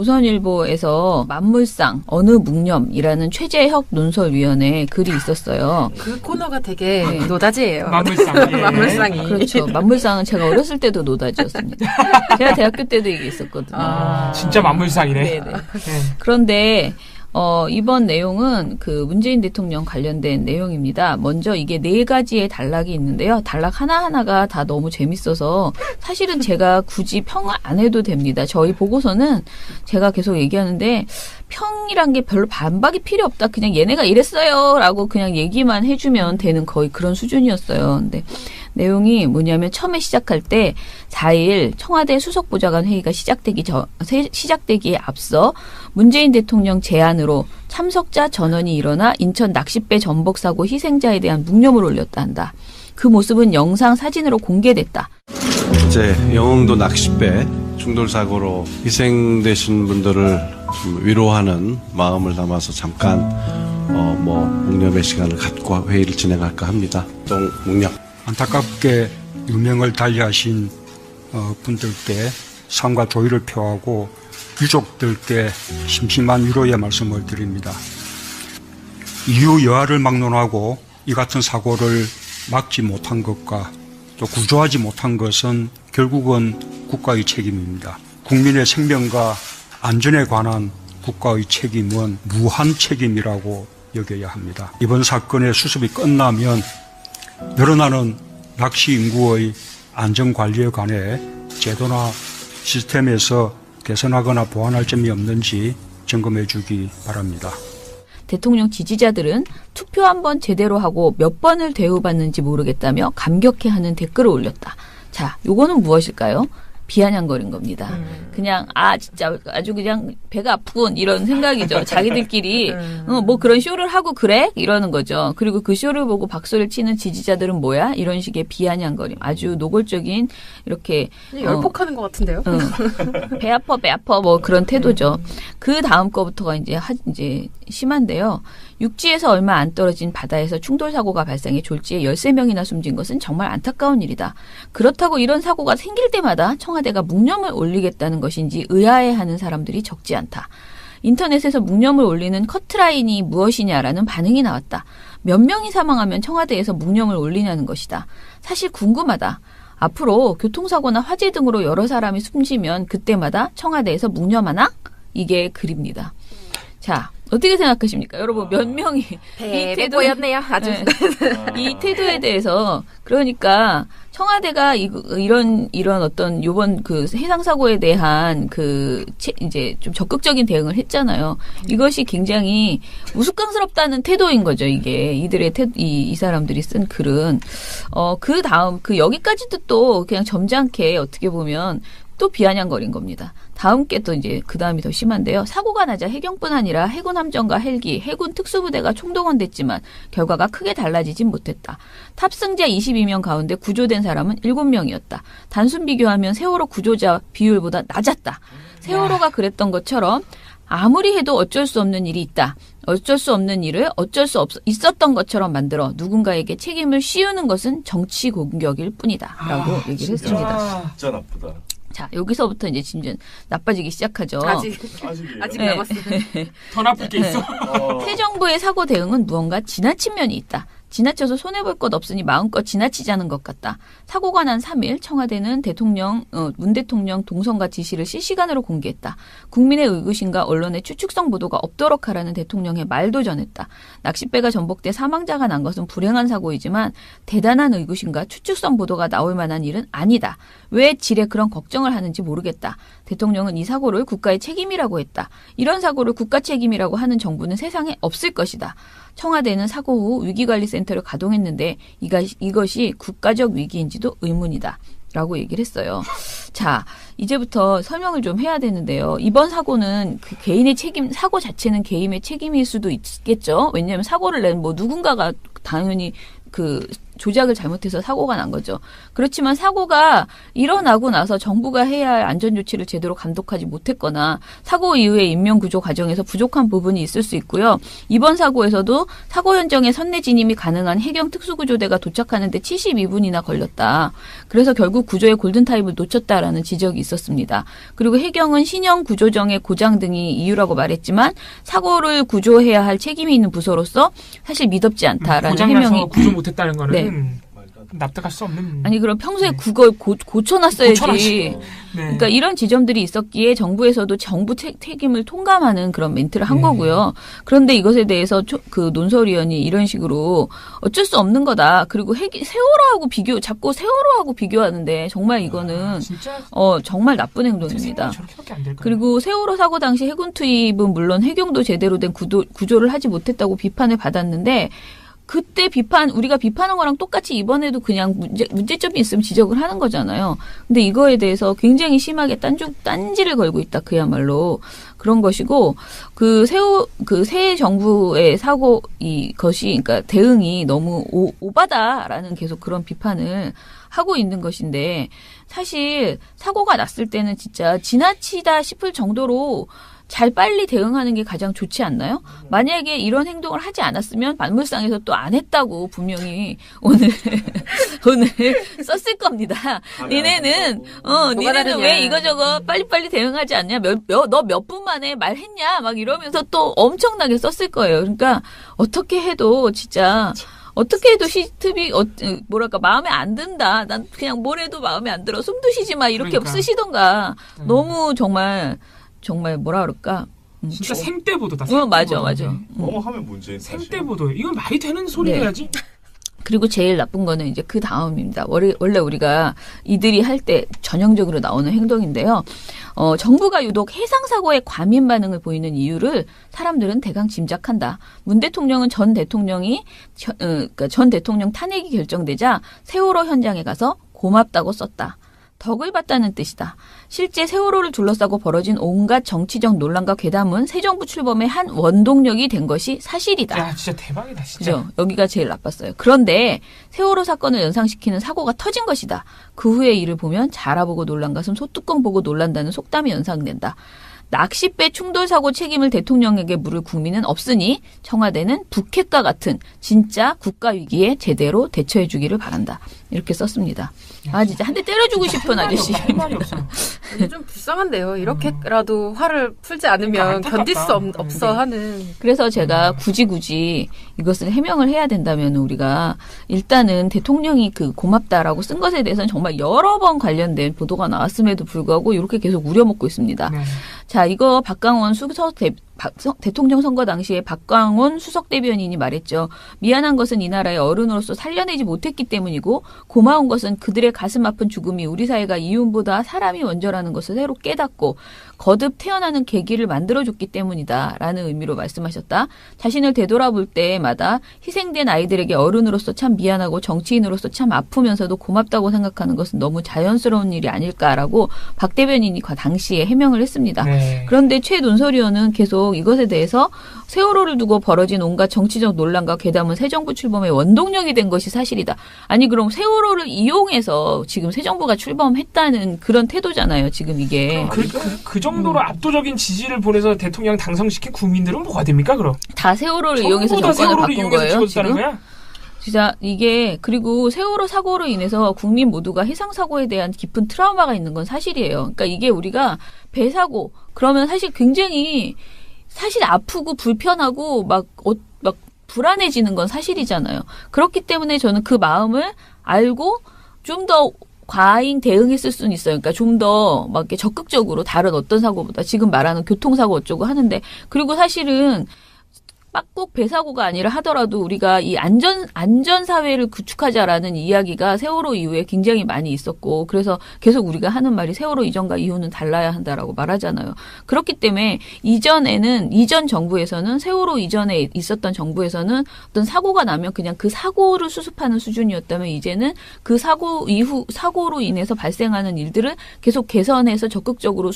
조선일보에서 만물상 어느 묵념이라는 최재혁 논설위원회 글이 있었어요. 그 코너가 되게 노다지예요. 만물상. 예. 만물상이. 그렇죠. 만물상은 제가 어렸을 때도 노다지였습니다. 제가 대학교 때도 이게 있었거든요. 진짜 만물상이네. 네네. 그런데 이번 내용은 그 문재인 대통령 관련된 내용입니다. 먼저 이게 4가지의 단락이 있는데요. 단락 하나하나가 다 너무 재밌어서 사실은 제가 굳이 평을 안 해도 됩니다. 저희 보고서는 제가 계속 얘기하는데 평이란 게 별로 반박이 필요 없다. 그냥 얘네가 이랬어요. 라고 그냥 얘기만 해주면 되는 거의 그런 수준이었어요. 근데 내용이 뭐냐면 처음에 시작할 때 4일 청와대 수석보좌관 회의가 시작되기에 앞서 문재인 대통령 제안으로 참석자 전원이 일어나 인천 낚싯배 전복 사고 희생자에 대한 묵념을 올렸다 한다. 그 모습은 영상 사진으로 공개됐다. 이제 영흥도 낚싯배 충돌 사고로 희생되신 분들을 좀 위로하는 마음을 담아서 잠깐 묵념의 시간을 갖고 회의를 진행할까 합니다. 묵념. 안타깝게 유명을 달리하신 분들께 상과 도의를 표하고 유족들께 심심한 위로의 말씀을 드립니다. 이유 여하를 막론하고 이 같은 사고를 막지 못한 것과 또 구조하지 못한 것은 결국은 국가의 책임입니다. 국민의 생명과 안전에 관한 국가의 책임은 무한 책임이라고 여겨야 합니다. 이번 사건의 수습이 끝나면 늘어나는 낚시 인구의 안전관리에 관해 제도나 시스템에서 개선하거나 보완할 점이 없는지 점검해 주기 바랍니다. 대통령 지지자들은 투표 한번 제대로 하고 몇 번을 대우받는지 모르겠다며 감격해하는 댓글을 올렸다. 자, 요거는 무엇일까요? 비아냥거린 겁니다. 그냥 진짜 아주 그냥 배가 아프군 이런 생각이죠. 자기들끼리 뭐 그런 쇼를 하고 그래? 이러는 거죠. 그리고 그 쇼를 보고 박수를 치는 지지자들은 뭐야? 이런 식의 비아냥거림. 아주 노골적인 이렇게 열폭하는 것 같은데요. 배 아파 뭐 그런 태도죠. 그 다음 거부터가 이제 심한데요. 육지에서 얼마 안 떨어진 바다에서 충돌 사고가 발생해 졸지에 13명이나 숨진 것은 정말 안타까운 일이다. 그렇다고 이런 사고가 생길 때마다 청와대가 묵념을 올리겠다는 것인지 의아해하는 사람들이 적지 않다. 인터넷에서 묵념을 올리는 커트라인이 무엇이냐라는 반응이 나왔다. 몇 명이 사망하면 청와대에서 묵념을 올리냐는 것이다. 사실 궁금하다. 앞으로 교통사고나 화재 등으로 여러 사람이 숨지면 그때마다 청와대에서 묵념하나? 이게 글입니다. 자, 어떻게 생각하십니까? 여러분 몇 명이 이 태도였네요. 아주 이 태도에 대해서 그러니까 청와대가 이런 어떤 요번 그 해상 사고에 대한 이제 좀 적극적인 대응을 했잖아요. 이것이 굉장히 우스꽝스럽다는 태도인 거죠. 이게 이들의 이 사람들이 쓴 글은 그 다음 여기까지도 또 그냥 점잖게 어떻게 보면 또 비아냥거린 겁니다. 다음 게 또 이제 그 다음이 더 심한데요. 사고가 나자 해경뿐 아니라 해군 함정과 헬기, 해군 특수부대가 총동원됐지만 결과가 크게 달라지진 못했다. 탑승자 22명 가운데 구조된 사람은 7명이었다. 단순 비교하면 세월호 구조자 비율보다 낮았다. 세월호가 그랬던 것처럼 아무리 해도 어쩔 수 없는 일이 있다. 어쩔 수 없는 일을 있었던 것처럼 만들어 누군가에게 책임을 씌우는 것은 정치 공격일 뿐이다. 라고 얘기를 했습니다. 진짜 나쁘다. 자, 여기서부터 이제 진짜 나빠지기 시작하죠. 아직 남았어요. 더 나쁠 게 있어. 새 정부의 사고 대응은 무언가 지나친 면이 있다. 지나쳐서 손해볼 것 없으니 마음껏 지나치자는 것 같다. 사고가 난 3일 청와대는 문 대통령 동선과 지시를 실시간으로 공개했다. 국민의 의구심과 언론의 추측성 보도가 없도록 하라는 대통령의 말도 전했다. 낚싯배가 전복돼 사망자가 난 것은 불행한 사고이지만 대단한 의구심과 추측성 보도가 나올 만한 일은 아니다. 왜 지레 그런 걱정을 하는지 모르겠다. 대통령은 이 사고를 국가의 책임이라고 했다. 이런 사고를 국가 책임이라고 하는 정부는 세상에 없을 것이다. 청와대는 사고 후 위기관리센터를 가동했는데 이것이 국가적 위기인지도 의문이다. 라고 얘기를 했어요. 자, 이제부터 설명을 좀 해야 되는데요. 이번 사고는 그 개인의 사고 자체는 개인의 책임일 수도 있겠죠. 왜냐하면 사고를 낸 누군가가 당연히 조작을 잘못해서 사고가 난 거죠. 그렇지만 사고가 일어나고 나서 정부가 해야 할 안전조치를 제대로 감독하지 못했거나 사고 이후의 인명구조 과정에서 부족한 부분이 있을 수 있고요. 이번 사고에서도 사고 현장에 선내 진입이 가능한 해경 특수구조대가 도착하는데 72분이나 걸렸다. 그래서 결국 구조의 골든타임을 놓쳤다라는 지적이 있었습니다. 그리고 해경은 신형 구조정의 고장 등이 이유라고 말했지만 사고를 구조해야 할 책임이 있는 부서로서 사실 미덥지 않다라는 고장나서 해명이 구조 못했다는 거는 네. 납득할 수 없는. 아니 그럼 평소에 네. 그걸 고쳐놨어야지. 고쳐놨어요. 네. 그러니까 이런 지점들이 있었기에 정부에서도 정부 책임을 통감하는 그런 멘트를 한 네. 거고요. 그런데 이것에 대해서 그 논설위원이 이런 식으로 어쩔 수 없는 거다. 그리고 세월호하고 자꾸 세월호하고 비교하는데 정말 이거는 진짜 정말 나쁜 행동입니다. 저렇게밖에 안 될까요? 그리고 세월호 사고 당시 해군 투입은 물론 해경도 제대로 된 구조를 하지 못했다고 비판을 받았는데 그때 우리가 비판한 거랑 똑같이 이번에도 그냥 문제점이 있으면 지적을 하는 거잖아요. 근데 이거에 대해서 굉장히 심하게 딴지를 걸고 있다. 그야말로 그런 것이고, 새 정부의 그러니까 대응이 너무 오바다라는 계속 그런 비판을 하고 있는 것인데, 사실 사고가 났을 때는 진짜 지나치다 싶을 정도로 빨리 대응하는 게 가장 좋지 않나요? 만약에 이런 행동을 하지 않았으면 만물상에서 또 안 했다고 분명히 오늘 썼을 겁니다. 니네는 왜 이거저거 빨리빨리 대응하지 않냐? 너 몇 분 만에 말했냐? 막 이러면서 또 엄청나게 썼을 거예요. 그러니까 어떻게 해도 시스템이 마음에 안 든다. 난 그냥 뭘 해도 마음에 안 들어. 숨도 쉬지 마. 이렇게 그러니까. 쓰시던가. 너무 정말 뭐라 그럴까? 진짜 생떼보도다. 맞아. 하면 문제인 사실. 생떼보도. 이건 말이 되는 소리해야지. 그리고 제일 나쁜 거는 이제 그 다음입니다. 원래 우리가 이들이 할 때 전형적으로 나오는 행동인데요. 정부가 유독 해상사고에 과민 반응을 보이는 이유를 사람들은 대강 짐작한다. 문 대통령은 전 대통령 탄핵이 결정되자 세월호 현장에 가서 고맙다고 썼다. 덕을 봤다는 뜻이다. 실제 세월호를 둘러싸고 벌어진 온갖 정치적 논란과 괴담은 새 정부 출범의 한 원동력이 된 것이 사실이다. 야, 진짜 대박이다, 진짜. 그죠? 여기가 제일 나빴어요. 그런데 세월호 사건을 연상시키는 사고가 터진 것이다. 그 후의 일을 보면 자라보고 놀란 가슴 소뚜껑 보고 놀란다는 속담이 연상된다. 낚싯배 충돌 사고 책임을 대통령에게 물을 국민은 없으니 청와대는 북핵과 같은 진짜 국가 위기에 제대로 대처해 주기를 바란다. 이렇게 썼습니다. 진짜 한 대 때려주고 싶은 아저씨. 할 말이 없어. 좀 불쌍한데요. 이렇게라도 화를 풀지 않으면 그러니까 견딜 수 안타깝다. 없어 하는. 그래서 제가 굳이 이것을 해명을 해야 된다면 우리가 일단은 대통령이 고맙다라고 쓴 것에 대해서는 정말 여러 번 관련된 보도가 나왔음에도 불구하고 이렇게 계속 우려먹고 있습니다. 네. 자, 이거 박강원 대통령 선거 당시에 박광원 수석 대변인이 말했죠. 미안한 것은 이 나라의 어른으로서 살려내지 못했기 때문이고 고마운 것은 그들의 가슴 아픈 죽음이 우리 사회가 이윤보다 사람이 먼저라는 것을 새로 깨닫고 거듭 태어나는 계기를 만들어줬기 때문이다 라는 의미로 말씀하셨다. 자신을 되돌아볼 때마다 희생된 아이들에게 어른으로서 참 미안하고 정치인으로서 참 아프면서도 고맙다고 생각하는 것은 너무 자연스러운 일이 아닐까라고 박 대변인이 당시에 해명을 했습니다. 네. 그런데 최 논설위원은 계속 이것에 대해서 세월호를 두고 벌어진 온갖 정치적 논란과 괴담은 새 정부 출범의 원동력이 된 것이 사실이다. 아니 그럼 세월호를 이용해서 지금 새 정부가 출범했다는 그런 태도잖아요. 지금 이게. 그 정도로 압도적인 지지를 보내서 대통령 당선시킨 국민들은 뭐가 됩니까, 그럼? 다 세월호를 이용해서 전부 다 정권을 세월호를 바꾼 이용해서 거예요. 찍었다는 지금. 거야? 진짜 이게 그리고 세월호 사고로 인해서 국민 모두가 해상 사고에 대한 깊은 트라우마가 있는 건 사실이에요. 그러니까 이게 우리가 배 사고 그러면 사실 굉장히 아프고 불편하고 막 불안해지는 건 사실이잖아요. 그렇기 때문에 저는 그 마음을 알고 좀 더 과잉 대응했을 수는 있어요. 그러니까 좀 더 막 이렇게 적극적으로 다른 어떤 사고보다 지금 말하는 교통사고 어쩌고 하는데 그리고 사실은 꼭 배사고가 아니라 하더라도 우리가 이 안전사회를 구축하자라는 이야기가 세월호 이후에 굉장히 많이 있었고, 그래서 계속 우리가 하는 말이 세월호 이전과 이후는 달라야 한다라고 말하잖아요. 그렇기 때문에 이전 정부에서는 세월호 이전에 있었던 정부에서는 어떤 사고가 나면 그냥 그 사고를 수습하는 수준이었다면 이제는 그 사고로 인해서 발생하는 일들을 계속 개선해서 적극적으로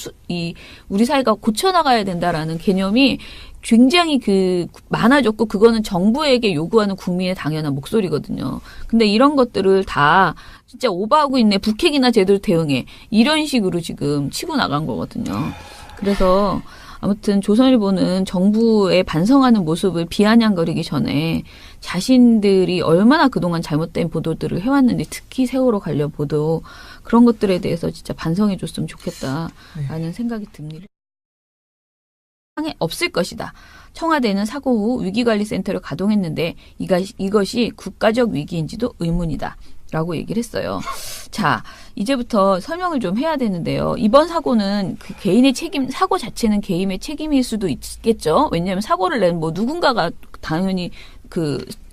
우리 사회가 고쳐나가야 된다라는 개념이 굉장히 많아졌고 그거는 정부에게 요구하는 국민의 당연한 목소리거든요. 근데 이런 것들을 다 진짜 오버하고 있네. 북핵이나 제대로 대응해. 이런 식으로 지금 치고 나간 거거든요. 그래서 아무튼 조선일보는 정부의 반성하는 모습을 비아냥거리기 전에 자신들이 얼마나 그동안 잘못된 보도들을 해왔는지 특히 세월호 관련 보도 그런 것들에 대해서 진짜 반성해줬으면 좋겠다라는 생각이 듭니다. 상에 없을 것이다. 청와대는 사고 후 위기관리센터를 가동했는데 이것이 국가적 위기인지도 의문이다. 라고 얘기를 했어요. 자, 이제부터 설명을 좀 해야 되는데요. 이번 사고는 그 개인의 사고 자체는 개인의 책임일 수도 있겠죠. 왜냐하면 사고를 낸 누군가가 당연히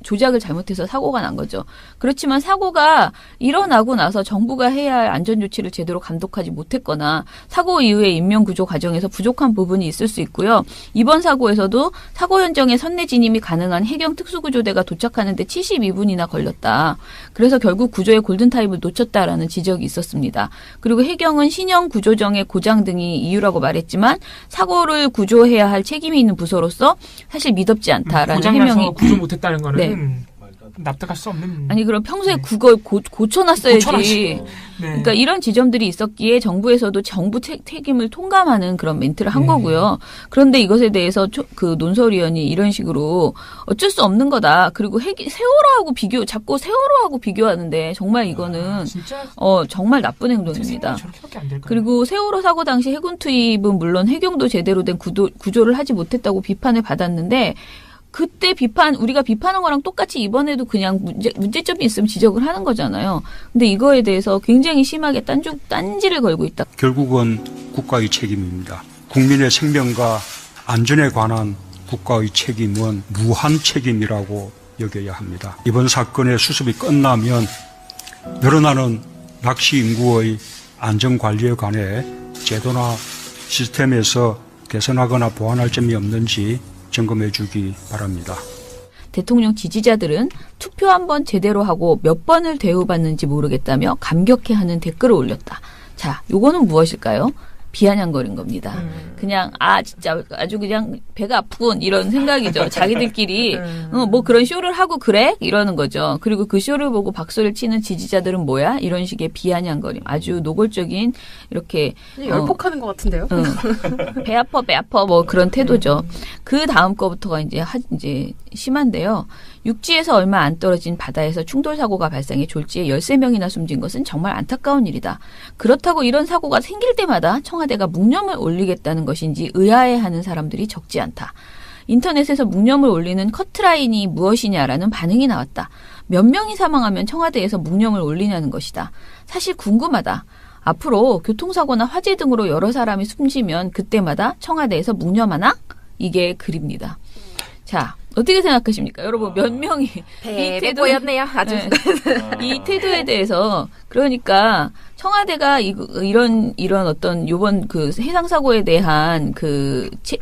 조작을 잘못해서 사고가 난 거죠. 그렇지만 사고가 일어나고 나서 정부가 해야 할 안전조치를 제대로 감독하지 못했거나 사고 이후의 인명구조 과정에서 부족한 부분이 있을 수 있고요. 이번 사고에서도 사고 현장에 선내 진입이 가능한 해경 특수구조대가 도착하는데 72분이나 걸렸다. 그래서 결국 구조의 골든타임을 놓쳤다라는 지적이 있었습니다. 그리고 해경은 신형 구조정의 고장 등이 이유라고 말했지만 사고를 구조해야 할 책임이 있는 부서로서 사실 믿업지 않다라는 고장나서 해명이 구조 못했다는 거는 네. 납득할 수 없는. 아니 그럼 평소에 네. 그걸 고쳐놨어야지. 고쳐놨지. 네. 그러니까 이런 지점들이 있었기에 정부에서도 정부 책임을 통감하는 그런 멘트를 한 거고요. 그런데 이것에 대해서 그 논설위원이 이런 식으로 어쩔 수 없는 거다. 그리고 세월호하고 자꾸 세월호하고 비교하는데 정말 이거는 진짜 정말 나쁜 행동입니다. 저렇게밖에 안 될까요? 그리고 세월호 사고 당시 해군 투입은 물론 해경도 제대로 된 구조를 하지 못했다고 비판을 받았는데 그때 우리가 비판한 거랑 똑같이 이번에도 그냥 문제점이 있으면 지적을 하는 거잖아요. 근데 이거에 대해서 굉장히 심하게 딴지를 걸고 있다. 결국은 국가의 책임입니다. 국민의 생명과 안전에 관한 국가의 책임은 무한 책임이라고 여겨야 합니다. 이번 사건의 수습이 끝나면 늘어나는 낚시 인구의 안전관리에 관해 제도나 시스템에서 개선하거나 보완할 점이 없는지 점검해 주기 바랍니다. 대통령 지지자들은 투표 한 번 제대로 하고 몇 번을 대우받는지 모르겠다며 감격해하는 댓글을 올렸다. 자, 요거는 무엇일까요? 비아냥거린 겁니다. 그냥 진짜 아주 그냥 배가 아프군 이런 생각이죠. 자기들끼리 뭐 그런 쇼를 하고 그래? 이러는 거죠. 그리고 그 쇼를 보고 박수를 치는 지지자들은 뭐야? 이런 식의 비아냥거림. 아주 노골적인 이렇게 열폭하는 것 같은데요. 배 아파 뭐 그런 태도죠. 그 다음 거부터가 이제 심한데요. 육지에서 얼마 안 떨어진 바다에서 충돌 사고가 발생해 졸지에 13명이나 숨진 것은 정말 안타까운 일이다. 그렇다고 이런 사고가 생길 때마다 청와대가 묵념을 올리겠다는 것인지 의아해하는 사람들이 적지 않다. 인터넷에서 묵념을 올리는 커트라인이 무엇이냐라는 반응이 나왔다. 몇 명이 사망하면 청와대에서 묵념을 올리냐는 것이다. 사실 궁금하다. 앞으로 교통사고나 화재 등으로 여러 사람이 숨지면 그때마다 청와대에서 묵념하나? 이게 글입니다. 자, 어떻게 생각하십니까? 여러분 몇 명이 이 태도였네요. 아주 이 태도에 대해서 그러니까 청와대가 이런 어떤 요번 그 해상 사고에 대한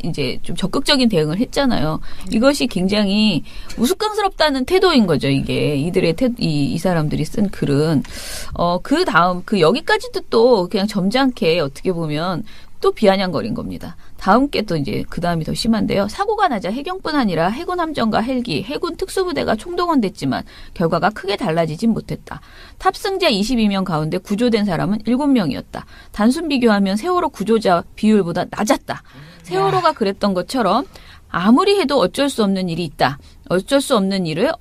이제 좀 적극적인 대응을 했잖아요. 이것이 굉장히 우스꽝스럽다는 태도인 거죠. 이게 이들의 이 사람들이 쓴 글은 그 다음 여기까지도 또 그냥 점잖게 어떻게 보면 또 비아냥거린 겁니다. 다음 게 또 이제 그 다음이 더 심한데요. 사고가 나자 해경뿐 아니라 해군 함정과 헬기, 해군 특수부대가 총동원됐지만 결과가 크게 달라지진 못했다. 탑승자 22명 가운데 구조된 사람은 7명이었다. 단순 비교하면 세월호 구조자 비율보다 낮았다. 세월호가 그랬던 것처럼 아무리 해도 어쩔 수 없는 일이 있다. 어쩔 수 없는 일을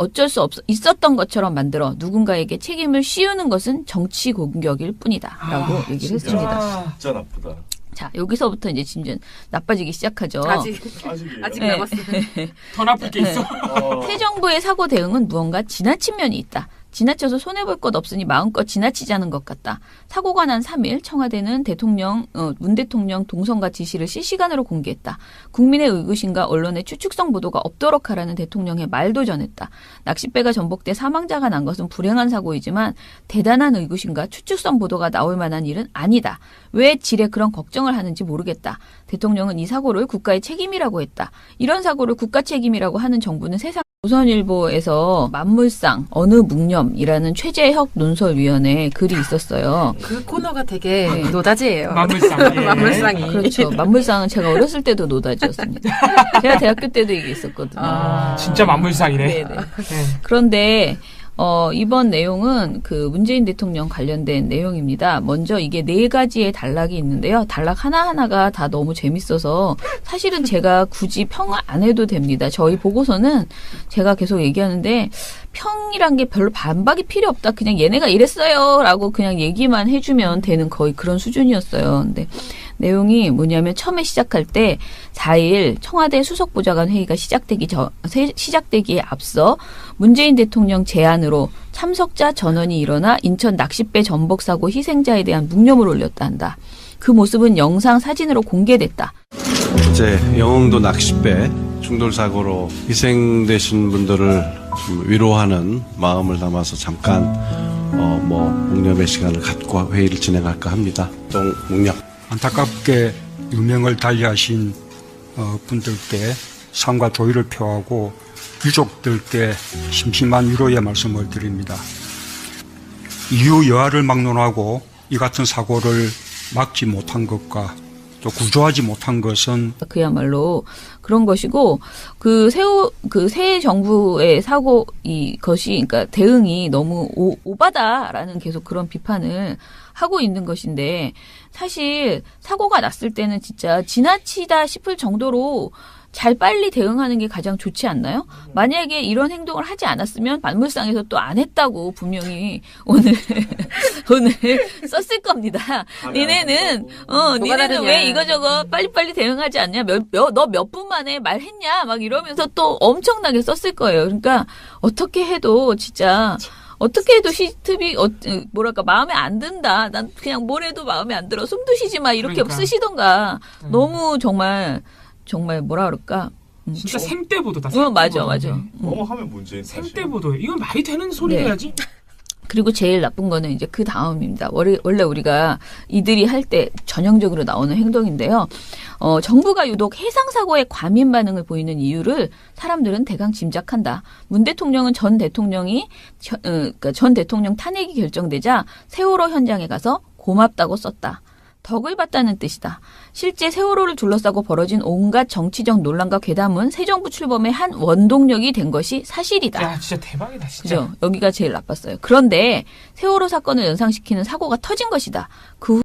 있었던 것처럼 만들어 누군가에게 책임을 씌우는 것은 정치 공격일 뿐이다. 라고 얘기를 했습니다. 진짜 나쁘다. 자, 여기서부터 이제 진짜 나빠지기 시작하죠. 아직 아직이에요? 남았어요. 더 나쁠 게 있어. 새 정부의 사고 대응은 무언가 지나친 면이 있다. 지나쳐서 손해볼 것 없으니 마음껏 지나치자는 것 같다. 사고가 난 3일 청와대는 문 대통령 동선과 지시를 실시간으로 공개했다. 국민의 의구심과 언론의 추측성 보도가 없도록 하라는 대통령의 말도 전했다. 낚싯배가 전복돼 사망자가 난 것은 불행한 사고이지만 대단한 의구심과 추측성 보도가 나올 만한 일은 아니다. 왜 질에 그런 걱정을 하는지 모르겠다. 대통령은 이 사고를 국가의 책임이라고 했다. 이런 사고를 국가 책임이라고 하는 정부는 세상 조선일보에서 만물상 어느 묵념이라는 최재혁 논설위원회 글이 있었어요. 그 코너가 되게 네. 노다지예요. 만물상. 예. 만물상이. 그렇죠. 만물상은 제가 어렸을 때도 노다지였습니다. 제가 대학교 때도 이게 있었거든요. 진짜 만물상이네. 네네. 네. 그런데 이번 내용은 그 문재인 대통령 관련된 내용입니다. 먼저 이게 4가지의 단락이 있는데요. 단락 하나하나가 다 너무 재밌어서 사실은 제가 굳이 평 안 해도 됩니다. 저희 보고서는 제가 계속 얘기하는데 평이란 게 별로 반박이 필요 없다. 그냥 얘네가 이랬어요. 라고 그냥 얘기만 해주면 되는 거의 그런 수준이었어요. 근데 내용이 뭐냐면 처음에 시작할 때 4일 청와대 수석보좌관 회의가 시작되기에 앞서 문재인 대통령 제안으로 참석자 전원이 일어나 인천 낚싯배 전복 사고 희생자에 대한 묵념을 올렸다 한다. 그 모습은 영상 사진으로 공개됐다. 어제 영흥도 낚싯배 충돌 사고로 희생되신 분들을 좀 위로하는 마음을 담아서 잠깐 묵념의 시간을 갖고 회의를 진행할까 합니다. 묵념. 안타깝게 유명을 달리하신 분들께 상과 조의를 표하고 유족들께 심심한 위로의 말씀을 드립니다. 이유 여하를 막론하고 이 같은 사고를 막지 못한 것과 또 구조하지 못한 것은 그야말로 그런 것이고 그 새 정부의 사고 이것이 그러니까 대응이 너무 오바다라는 계속 그런 비판을 하고 있는 것인데 사실 사고가 났을 때는 진짜 지나치다 싶을 정도로 잘 빨리 대응하는 게 가장 좋지 않나요? 만약에 이런 행동을 하지 않았으면 만물상에서 또 안 했다고 분명히 오늘 썼을 겁니다. 니네는 다르냐. 왜 이거저거 빨리빨리 대응하지 않냐? 너 몇 분 만에 말했냐? 막 이러면서 또 엄청나게 썼을 거예요. 그러니까 어떻게 해도 진짜 어떻게 해도 시트비 마음에 안 든다. 난 그냥 뭘 해도 마음에 안 들어. 숨도 쉬지 마. 이렇게 그러니까. 쓰시던가. 너무 정말 뭐라 그럴까? 진짜 생떼보도다. 맞아. 뭐뭐 하면 문제인 사실. 생떼보도. 이건 말이 되는 소리 네. 해야지. 그리고 제일 나쁜 거는 이제 그 다음입니다. 원래 우리가 이들이 할 때 전형적으로 나오는 행동인데요. 정부가 유독 해상사고에 과민 반응을 보이는 이유를 사람들은 대강 짐작한다. 문 대통령은 전 대통령 탄핵이 결정되자 세월호 현장에 가서 고맙다고 썼다. 덕을 봤다는 뜻이다. 실제 세월호를 둘러싸고 벌어진 온갖 정치적 논란과 괴담은 새 정부 출범의 한 원동력이 된 것이 사실이다. 야, 진짜 대박이다, 진짜. 그죠? 여기가 제일 나빴어요. 그런데 세월호 사건을 연상시키는 사고가 터진 것이다. 그